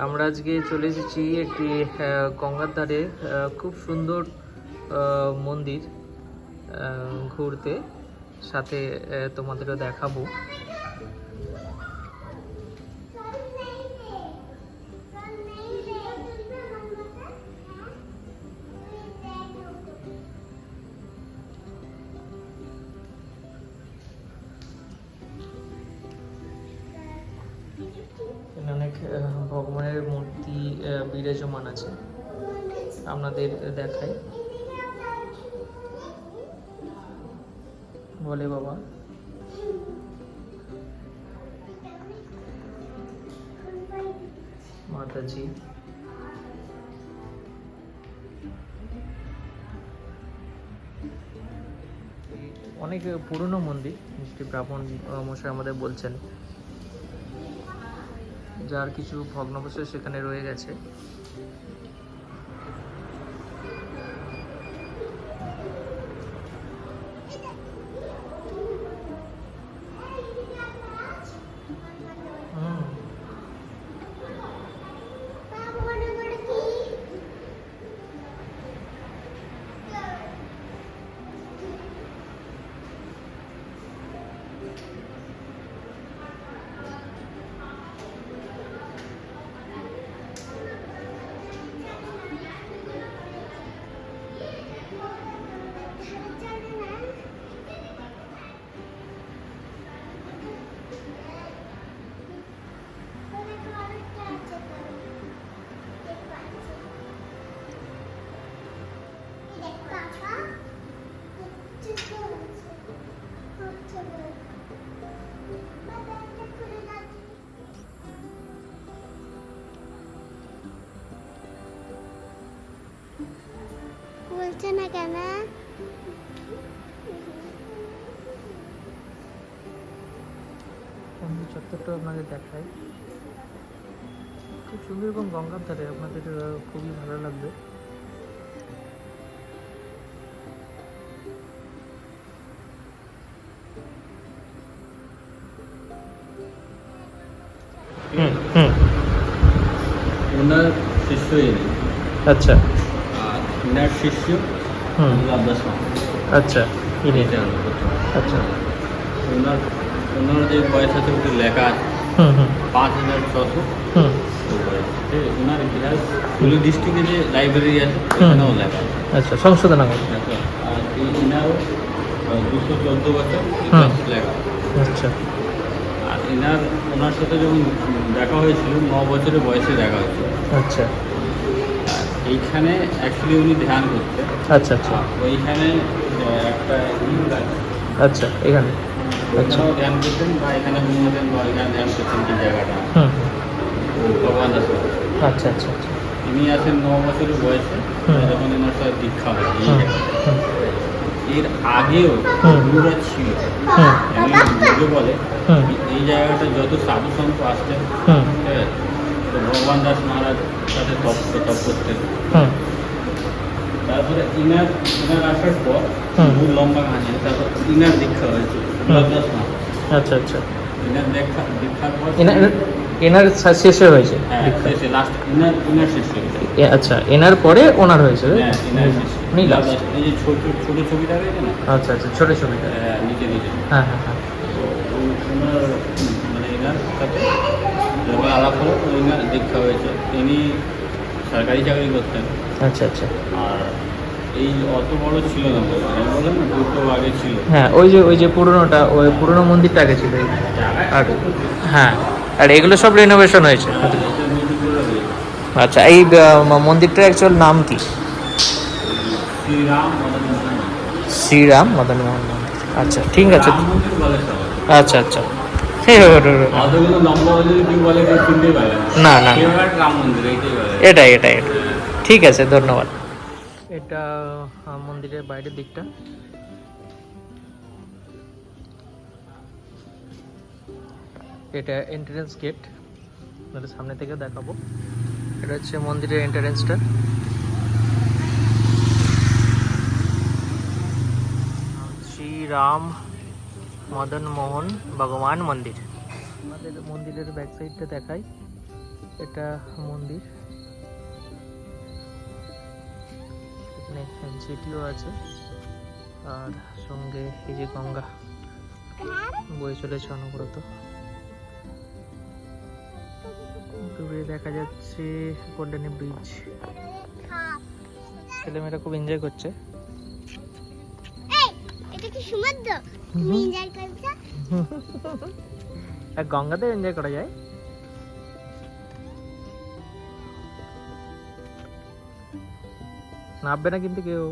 আমরা আজকে চলে এসেছি একটি গঙ্গার ধারে খুব সুন্দর মন্দির ঘুরতে, সাথে তোমাদেরও দেখাবো। অনেক ভগবানের মূর্তি বিরাজমান আছে, আপনাদের দেখাই। বলে বাবা, মাতাজি, অনেক পুরনো মন্দির, মিষ্টি ব্রাহ্মণ মশাই আমাদের বলছেন, যার কিছু ভগ্নাবশেষ সেখানে রয়ে গেছে। বলছে না কেন? চত্বরটা আপনাদের দেখাই, খুব সুন্দর এবং গঙ্গার ধারে, আপনাদের খুবই ভালো লাগবে। ওনার শিষ্য ইনি। আচ্ছা, আর ইনার শিষ্য আব্বাস মামা। আচ্ছা, ইনি, আচ্ছা, ওনার ওনার যে বয়স আছে ওটি লেখা আছে 5600 বয়স। ওনার ইতিহাস হুগলি ডিস্ট্রিক্টে যে লাইব্রেরি আছে সেখানেও লেখা আছে। আচ্ছা, সংশোধনাগার। আর ইনারও 214 বছর ইতিহাস লেখা আছে। আচ্ছা, আর ওনার সাথে যখন দেখা হয়েছিল 9 বছরের বয়সে দেখা হয়েছিল। আচ্ছা, আর এইখানে অ্যাকচুয়ালি উনি ধ্যান করতেন। আচ্ছা, আচ্ছা, ওইখানে একটা ইট আছে, আচ্ছা, এখানে, আচ্ছা, ওখানেও ধ্যান করতেন বা এখানে ঘুমাতেন বা এখানে ধ্যান করতেন যে জায়গাটা ভগবান দাস। আচ্ছা, আচ্ছা, আচ্ছা, তিনি আছেন 9 বছরের বয়সে যখন এনার সাথে দীক্ষা হয় এই জায়গায়। এর আগেও গুরুরা ছিল, এমনি নিজে বলে এই জায়গাটা যত সাধু সন্ত আসতেন, তো ভগবান দাস মহারাজ সাথে তপ করতেন। তারপরে ইনার আসার পর বহু লম্বা কাহিনী, তারপর ইনার দীক্ষা হয়েছে দাস মহারাজ। আচ্ছা, আচ্ছা, ইনার দীক্ষার পর এনার শেষে হয়েছে, হ্যাঁ শেষে লাস্ট ইনার শেষ হয়েছে। আচ্ছা, এনার পরে ওনার হয়েছে। হ্যাঁ ইনার শেষ। উনি last। এই যে ছোট ছবিটা রয়েছে না, আচ্ছা, আচ্ছা, ছোট ছবিটা, নিচে হ্যাঁ, হ্যাঁ, হ্যাঁ, তো ওনার মানে এনার সাথে যখন আলাপ হলো ইনার দীক্ষা হয়েছে। তিনি সরকারি চাকরি করতেন। আচ্ছা, আচ্ছা, আর এই অত বড় ছিল না, আমি বললাম না দুটো আগে ছিল। হ্যাঁ, ওই যে পুরোনোটা, ওই পুরোনো মন্দিরটা আগে ছিল, আর হ্যাঁ, আর এগুলো সব রিনোভেশন হয়েছে। এটা নতুন করে হয়েছে। আচ্ছা, এই মন্দিরটার অ্যাকচুয়াল নাম কি? শ্রীরাম মদন মোহন। শ্রীরাম মদন মোহন মন্দির। আচ্ছা, ঠিক আছে, রাম মন্দির বলে সবাই। আচ্ছা, আচ্ছা, ঠিক আছে, অতগুলো লম্বা বলে যদি কেউ বলে কেউ শুনতেই পারে না, না, ফেভারিট রাম মন্দির এইটাই বলে। এটাই, ঠিক আছে, ধন্যবাদ। এটা মন্দিরের বাইরের দিকটা। এটা এন্ট্রান্স গেট, আপনাদের সামনে থেকে দেখাবো। এটা হচ্ছে মন্দিরের এন্ট্রান্সটা। শ্রী রাম মদন মোহন ভগবান মন্দির। আমাদের মন্দিরের ব্যাক সাইডটা দেখাই। এটা মন্দির, এখানে জেটিও আছে, আর সঙ্গে এই যে গঙ্গা বয়ে চলেছে অনবরত। দূরে দেখা যাচ্ছে গোল্ডেন ব্রিজ। ছেলেমেয়েরা খুব এনজয় করছে। এটা কি সমুদ্র? তুমি এনজয় করছো? আর গঙ্গাতে এনজয় করা যায়। নামবে না কিন্তু কেউ।